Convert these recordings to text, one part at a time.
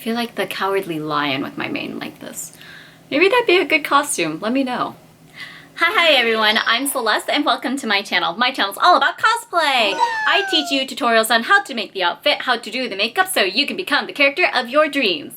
feel like the Cowardly Lion with my mane like this. Maybe that'd be a good costume. Let me know. Hi everyone, I'm Celeste and welcome to my channel. My channel is all about cosplay. I teach you tutorials on how to make the outfit, how to do the makeup so you can become the character of your dreams.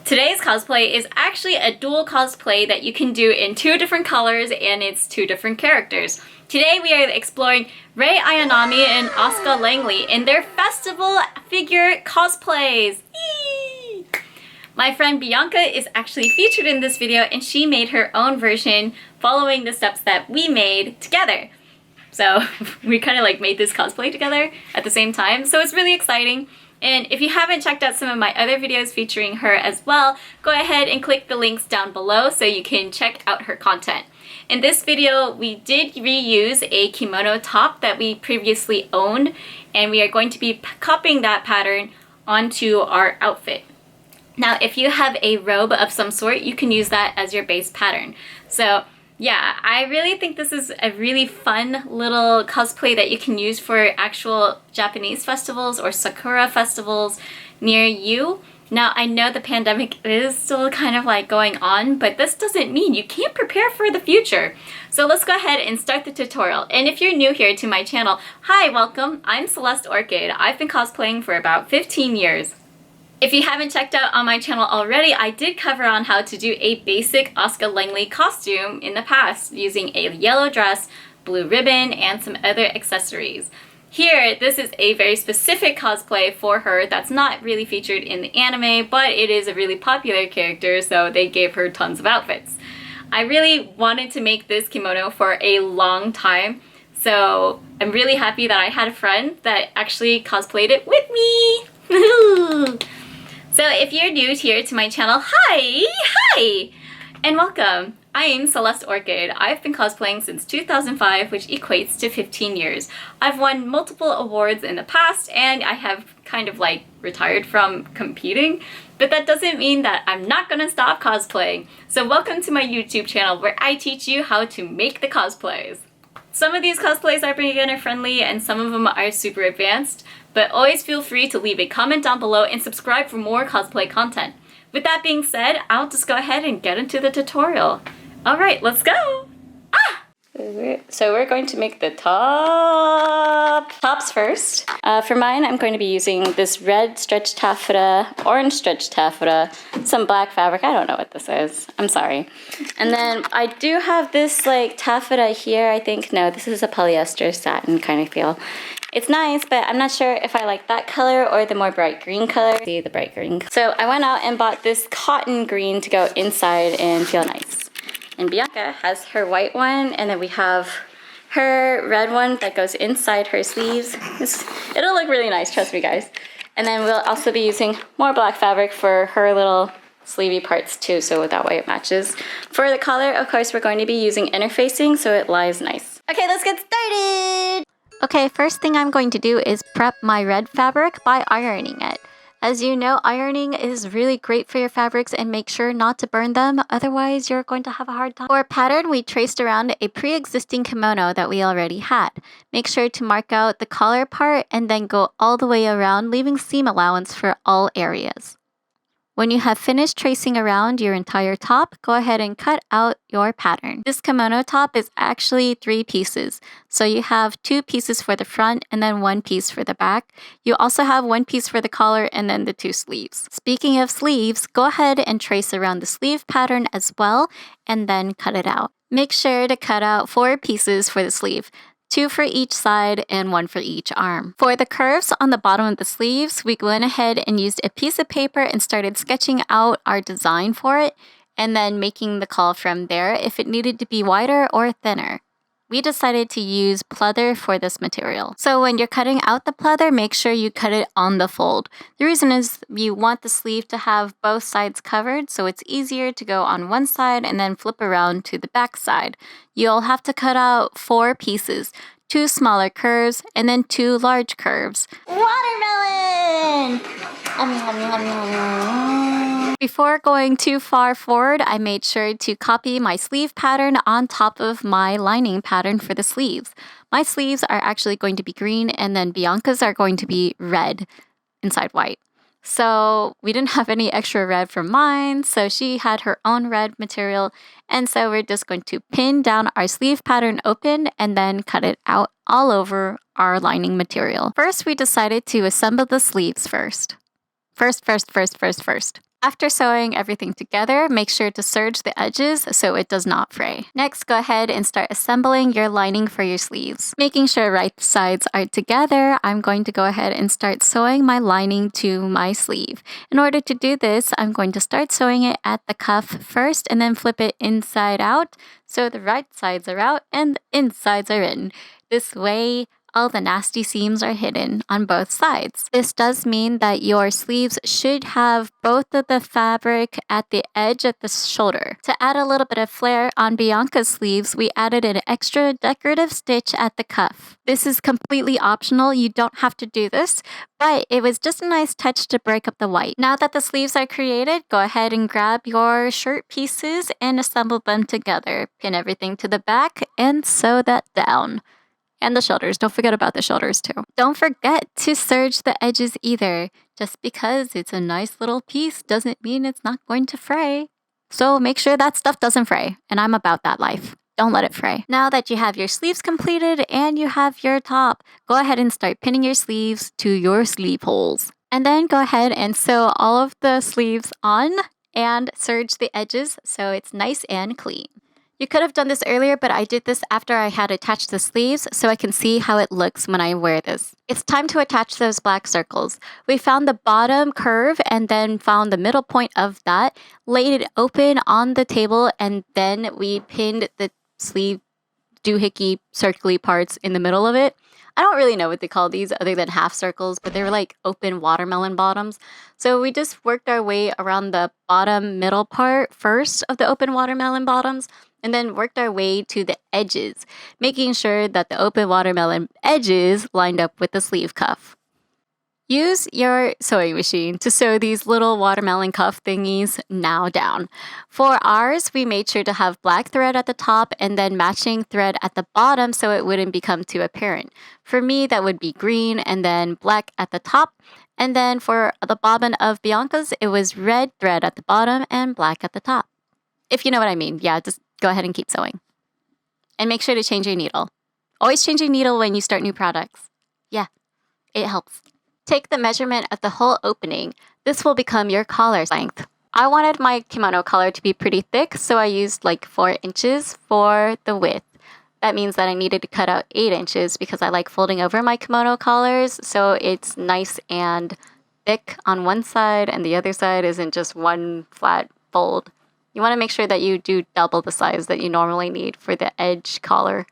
Today's cosplay is actually a dual cosplay that you can do in 2 different colors and it's 2 different characters. Today we are exploring Rei and Asuka Langley in their festival figure cosplays. Eee! My friend Bianca is actually featured in this video and she made her own version following the steps that we made together. So we kind of like made this cosplay together at the same time, so it's really exciting. And if you haven't checked out some of my other videos featuring her as well, go ahead and click the links down below so you can check out her content. In this video, we did reuse a kimono top that we previously owned, and we are going to be copying that pattern onto our outfit. Now, if you have a robe of some sort, you can use that as your base pattern. So yeah, I really think this is a really fun little cosplay that you can use for actual Japanese festivals or Sakura festivals near you. Now, I know the pandemic is still kind of like going on, but this doesn't mean you can't prepare for the future. So let's go ahead and start the tutorial. And if you're new here to my channel, hi, welcome. I'm CelesteOrchid. I've been cosplaying for about 15 years. If you haven't checked out on my channel already, I did cover on how to do a basic Asuka Langley costume in the past using a yellow dress, blue ribbon, and some other accessories. Here, this is a very specific cosplay for her that's not really featured in the anime, but it is a really popular character, so they gave her tons of outfits. I really wanted to make this kimono for a long time, so I'm really happy that I had a friend that actually cosplayed it with me. So if you're new here to my channel, hi, and welcome. I am CelesteOrchid. I've been cosplaying since 2005, which equates to 15 years. I've won multiple awards in the past, and I have kind of like retired from competing, but that doesn't mean that I'm not gonna stop cosplaying. So welcome to my YouTube channel where I teach you how to make the cosplays. Some of these cosplays are beginner friendly and some of them are super advanced, but always feel free to leave a comment down below and subscribe for more cosplay content. With that being said, I'll just go ahead and get into the tutorial. Alright, let's go! So we're going to make the tops first. For mine, I'm going to be using this red stretch taffeta, orange stretch taffeta, some black fabric. I don't know what this is. I'm sorry. And then I do have this like taffeta here, I think. No, this is a polyester satin kind of feel. It's nice, but I'm not sure if I like that color or the more bright green color. See the bright green. So I went out and bought this cotton green to go inside and feel nice. And Bianca has her white one, and then we have her red one that goes inside her sleeves. It'll look really nice, trust me guys. And then we'll also be using more black fabric for her little sleevey parts too, so that way it matches. For the collar, of course, we're going to be using interfacing so it lies nice. Okay, let's get started! Okay, first thing I'm going to do is prep my red fabric by ironing it. As you know, ironing is really great for your fabrics and make sure not to burn them, otherwise you're going to have a hard time. For a pattern, we traced around a pre-existing kimono that we already had. Make sure to mark out the collar part and then go all the way around, leaving seam allowance for all areas. When you have finished tracing around your entire top, go ahead and cut out your pattern. This kimono top is actually 3 pieces. So you have 2 pieces for the front and then 1 piece for the back. You also have 1 piece for the collar and then the 2 sleeves. Speaking of sleeves, go ahead and trace around the sleeve pattern as well and then cut it out. Make sure to cut out 4 pieces for the sleeve. 2 for each side and 1 for each arm. For the curves on the bottom of the sleeves, we went ahead and used a piece of paper and started sketching out our design for it and then making the call from there if it needed to be wider or thinner. We decided to use pleather for this material. So when you're cutting out the pleather, make sure you cut it on the fold. The reason is you want the sleeve to have both sides covered, so it's easier to go on one side and then flip around to the back side. You'll have to cut out 4 pieces, 2 smaller curves and then 2 large curves. Watermelon! Before going too far forward, I made sure to copy my sleeve pattern on top of my lining pattern for the sleeves. My sleeves are actually going to be green and then Bianca's are going to be red. inside white. So we didn't have any extra red for mine, so she had her own red material. And so we're just going to pin down our sleeve pattern open and then cut it out all over our lining material. First, we decided to assemble the sleeves first. First. After sewing everything together, make sure to serge the edges so it does not fray. Next, go ahead and start assembling your lining for your sleeves. Making sure right sides are together, I'm going to go ahead and start sewing my lining to my sleeve. In order to do this, I'm going to start sewing it at the cuff first and then flip it inside out so the right sides are out and the insides are in. This way, all the nasty seams are hidden on both sides. This does mean that your sleeves should have both of the fabric at the edge of the shoulder. To add a little bit of flair on Bianca's sleeves, we added an extra decorative stitch at the cuff. This is completely optional, you don't have to do this, but it was just a nice touch to break up the white. Now that the sleeves are created, go ahead and grab your shirt pieces and assemble them together. Pin everything to the back and sew that down. And the shoulders. Don't forget about the shoulders too. Don't forget to serge the edges either. Just because it's a nice little piece doesn't mean it's not going to fray. So make sure that stuff doesn't fray. And I'm about that life. Don't let it fray. Now that you have your sleeves completed and you have your top, go ahead and start pinning your sleeves to your sleeve holes. And then go ahead and sew all of the sleeves on and serge the edges so it's nice and clean. You could have done this earlier, but I did this after I had attached the sleeves so I can see how it looks when I wear this. It's time to attach those black circles. We found the bottom curve and then found the middle point of that, laid it open on the table, and then we pinned the sleeve doohickey circly parts in the middle of it. I don't really know what they call these other than half circles, but they were like open watermelon bottoms. So we just worked our way around the bottom middle part first of the open watermelon bottoms, and then worked our way to the edges, making sure that the open watermelon edges lined up with the sleeve cuff. Use your sewing machine to sew these little watermelon cuff thingies now down. For ours, we made sure to have black thread at the top and then matching thread at the bottom so it wouldn't become too apparent. For me, that would be green and then black at the top. And then for the bobbin of Bianca's, it was red thread at the bottom and black at the top. If you know what I mean, yeah, just go ahead and keep sewing. And make sure to change your needle. Always change your needle when you start new products. Yeah, it helps. Take the measurement of the whole opening. This will become your collar length. I wanted my kimono collar to be pretty thick, so I used like 4 inches for the width. That means that I needed to cut out 8 inches because I like folding over my kimono collars, so it's nice and thick on one side and the other side isn't just one flat fold. You want to make sure that you do double the size that you normally need for the edge collar.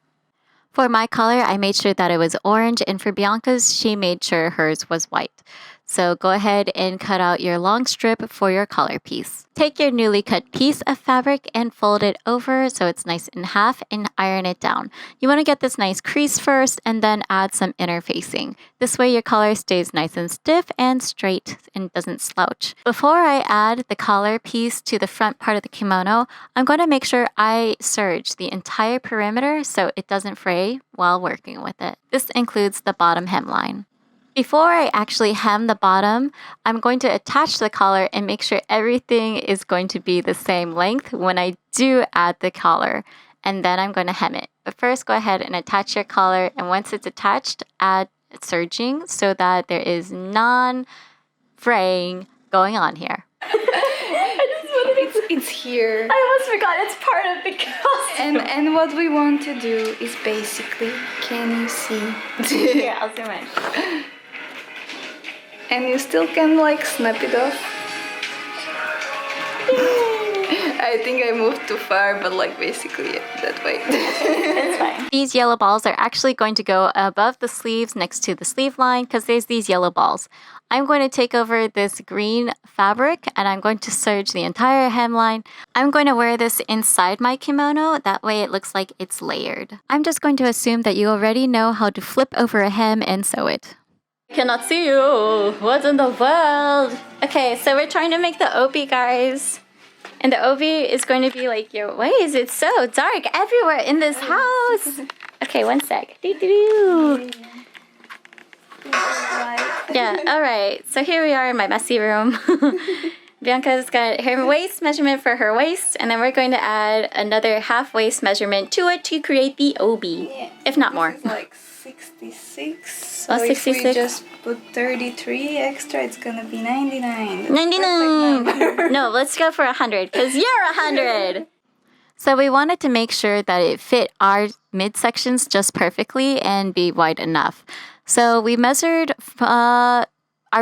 For my collar, I made sure that it was orange, and for Bianca's, she made sure hers was white. So go ahead and cut out your long strip for your collar piece. Take your newly cut piece of fabric and fold it over so it's nice in half and iron it down. You want to get this nice crease first and then add some interfacing. This way your collar stays nice and stiff and straight and doesn't slouch. Before I add the collar piece to the front part of the kimono, I'm going to make sure I serge the entire perimeter so it doesn't fray while working with it. This includes the bottom hemline. Before I actually hem the bottom, I'm going to attach the collar and make sure everything is going to be the same length when I do add the collar. And then I'm going to hem it. But first, go ahead and attach your collar. And once it's attached, add serging so that there is non-fraying going on here. It's here. I almost forgot it's part of the costume. And what we want to do is basically, can you see? Here, I'll zoom in. And you still can like snap it off. I think I moved too far, but like basically that way. It's fine. These yellow balls are actually going to go above the sleeves next to the sleeve line because there's these yellow balls. I'm going to take over this green fabric and I'm going to serge the entire hemline. I'm going to wear this inside my kimono. That way it looks like it's layered. I'm just going to assume that you already know how to flip over a hem and sew it. Cannot see you. What in the world? Okay, so we're trying to make the obi, guys. And the obi is going to be like, yo, why is it so dark everywhere in this house? Okay, one sec. Yeah, alright. So here we are in my messy room. Bianca's got her waist measurement for her waist, and then we're going to add another half waist measurement to it to create the obi, if not more. This is like 66. So Oh, if 66. we just put 33 extra, it's gonna be 99. 99! No, let's go for 100, because you're 100! So we wanted to make sure that it fit our midsections just perfectly and be wide enough. So we measured our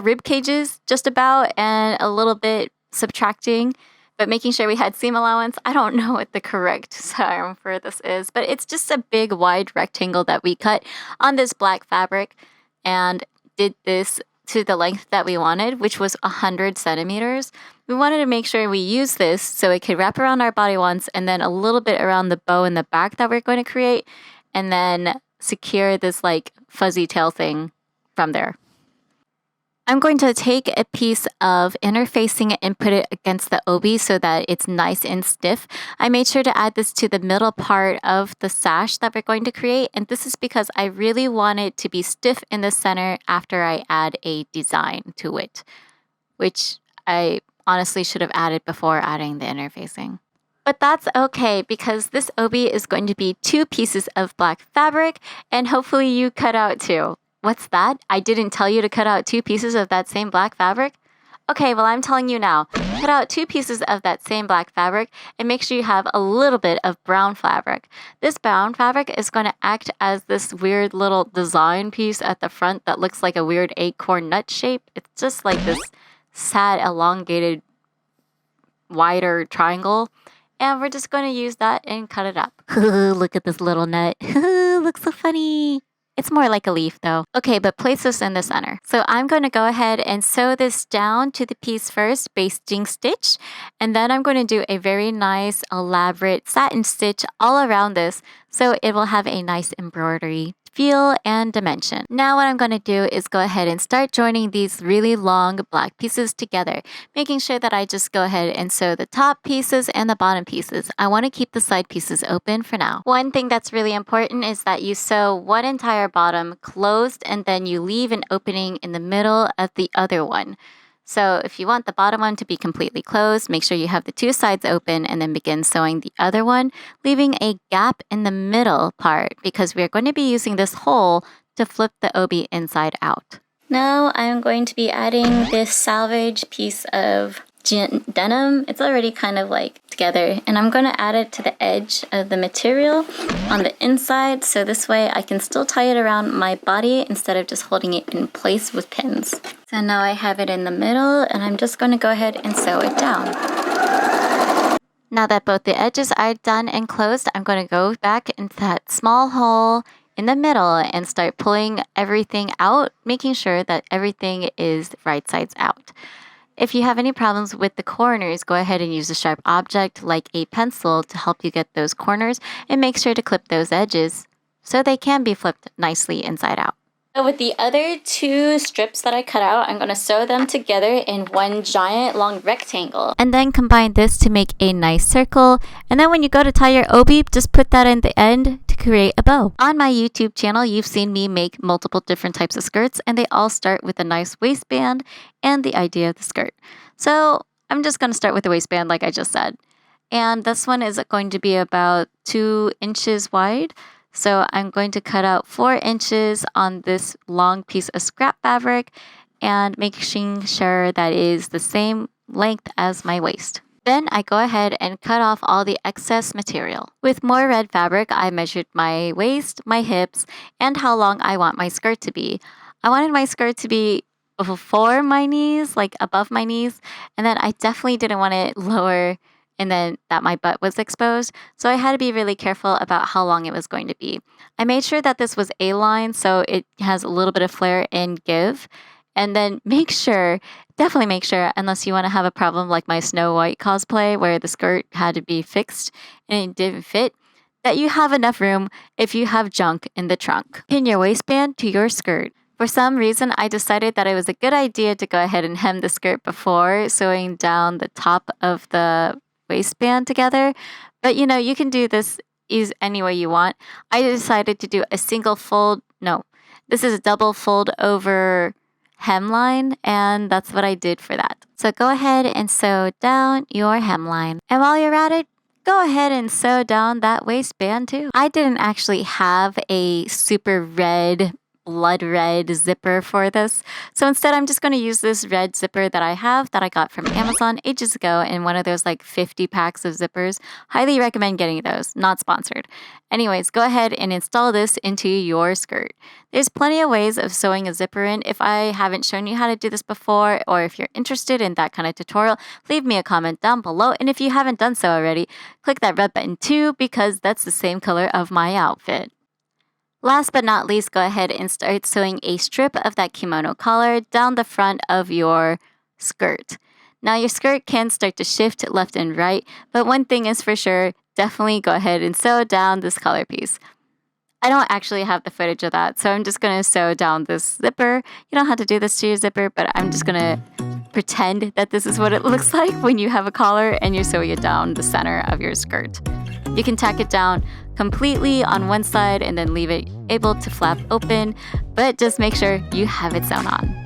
rib cages just about and a little bit subtracting, but making sure we had seam allowance. I don't know what the correct term for this is, but it's just a big wide rectangle that we cut on this black fabric and did this to the length that we wanted, which was 100 centimeters. We wanted to make sure we use this so it could wrap around our body once and then a little bit around the bow in the back that we're going to create, and then secure this like fuzzy tail thing from there. I'm going to take a piece of interfacing and put it against the obi so that it's nice and stiff. I made sure to add this to the middle part of the sash that we're going to create, and this is because I really want it to be stiff in the center after I add a design to it, which I honestly should have added before adding the interfacing. But that's okay because this obi is going to be 2 pieces of black fabric, and hopefully you cut out 2. What's that? I didn't tell you to cut out 2 pieces of that same black fabric? Okay, well, I'm telling you now. Cut out 2 pieces of that same black fabric and make sure you have a little bit of brown fabric. This brown fabric is going to act as this weird little design piece at the front that looks like a weird acorn nut shape. It's just like this sad, elongated, wider triangle. And we're just going to use that and cut it up. Look at this little nut. Looks so funny. It's more like a leaf though. Okay, but place this in the center. So I'm going to go ahead and sew this down to the piece first, basting stitch. And then I'm going to do a very nice, elaborate satin stitch all around this so it will have a nice embroidery feel and dimension. Now what I'm going to do is go ahead and start joining these really long black pieces together, making sure that I just go ahead and sew the top pieces and the bottom pieces. I want to keep the side pieces open for now. One thing that's really important is that you sew one entire bottom closed and then you leave an opening in the middle of the other one. So if you want the bottom one to be completely closed, make sure you have the 2 sides open and then begin sewing the other one, leaving a gap in the middle part because we're going to be using this hole to flip the obi inside out. Now I'm going to be adding this salvage piece of denim. It's already kind of like together, and I'm going to add it to the edge of the material on the inside so this way I can still tie it around my body instead of just holding it in place with pins. So now I have it in the middle and I'm just going to go ahead and sew it down. Now that both the edges are done and closed, I'm going to go back into that small hole in the middle and start pulling everything out, making sure that everything is right sides out. If you have any problems with the corners, go ahead and use a sharp object like a pencil to help you get those corners, and make sure to clip those edges so they can be flipped nicely inside out. So with the other 2 strips that I cut out, I'm going to sew them together in one giant long rectangle. And then combine this to make a nice circle. And then when you go to tie your obi, just put that in the end to create a bow. On my YouTube channel, you've seen me make multiple different types of skirts, and they all start with a nice waistband and the idea of the skirt. So I'm just going to start with the waistband like I just said. And this one is going to be about 2 inches wide. So I'm going to cut out 4 inches on this long piece of scrap fabric and making sure that is the same length as my waist. Then I go ahead and cut off all the excess material. With more red fabric, I measured my waist, my hips, and how long I want my skirt to be. I wanted my skirt to be before my knees, like above my knees, and then I definitely didn't want it lower and then that my butt was exposed. So I had to be really careful about how long it was going to be. I made sure that this was A-line so it has a little bit of flare and give. And then definitely make sure, unless you want to have a problem like my Snow White cosplay where the skirt had to be fixed and it didn't fit, that you have enough room if you have junk in the trunk. Pin your waistband to your skirt. For some reason, I decided that it was a good idea to go ahead and hem the skirt before sewing down the top of the waistband together, but you can do this any way you want. I decided to do a single fold, This is a double fold over hemline, and that's what I did for that. So go ahead and sew down your hemline. And while you're at it, go ahead and sew down that waistband too. I didn't actually have a super red, blood red zipper for this. So instead, I'm just going to use this red zipper that I have that I got from Amazon ages ago in one of those like 50 packs of zippers. Highly recommend getting those, not sponsored. Anyways, go ahead and install this into your skirt. There's plenty of ways of sewing a zipper in. If I haven't shown you how to do this before, or if you're interested in that kind of tutorial, leave me a comment down below. And if you haven't done so already, click that red button too, because that's the same color of my outfit. Last but not least, go ahead and start sewing a strip of that kimono collar down the front of your skirt. Now your skirt can start to shift left and right, but one thing is for sure, definitely go ahead and sew down this collar piece. I don't actually have the footage of that, so I'm just going to sew down this zipper. You don't have to do this to your zipper, but I'm just going to pretend that this is what it looks like when you have a collar and you're sewing it down the center of your skirt. You can tack it down completely on one side and then leave it able to flap open, but just make sure you have it sewn on.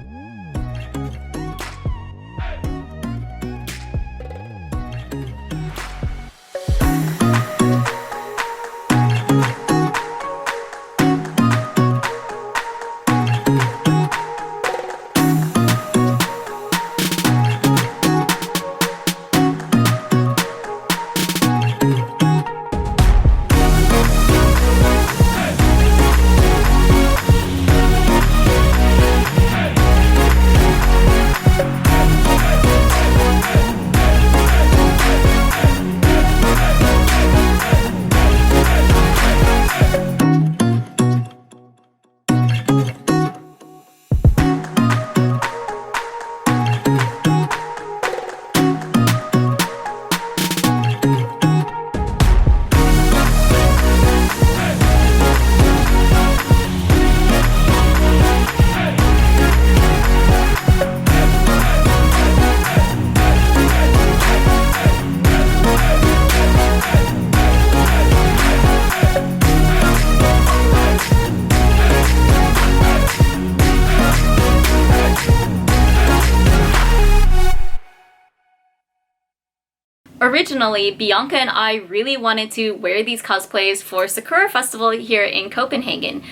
Originally, Bianca and I really wanted to wear these cosplays for Sakura Festival here in Copenhagen.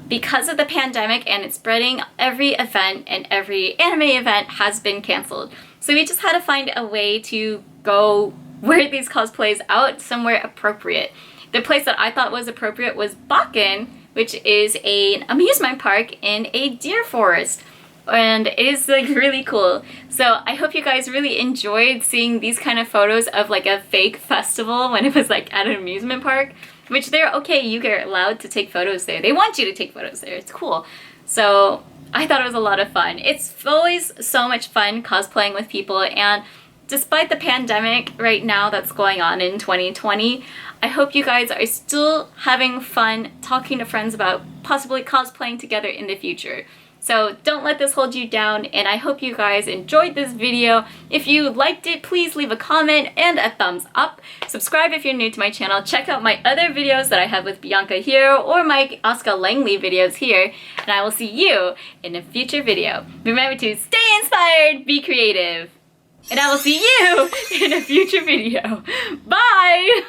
Because of the pandemic and its spreading, every event and every anime event has been canceled. So we just had to find a way to go wear these cosplays out somewhere appropriate. The place that I thought was appropriate was Bakken, which is an amusement park in a deer forest. And it is like really cool. So I hope you guys really enjoyed seeing these kind of photos of like a fake festival when it was like at an amusement park, which they're okay, you get allowed to take photos there. They want you to take photos there, it's cool. So I thought it was a lot of fun. It's always so much fun cosplaying with people, and despite the pandemic right now that's going on in 2020, I hope you guys are still having fun talking to friends about possibly cosplaying together in the future. So don't let this hold you down, and I hope you guys enjoyed this video. If you liked it, please leave a comment and a thumbs up. Subscribe if you're new to my channel. Check out my other videos that I have with Bianca here, or my Asuka Langley videos here, and I will see you in a future video. Remember to stay inspired, be creative, and I will see you in a future video. Bye!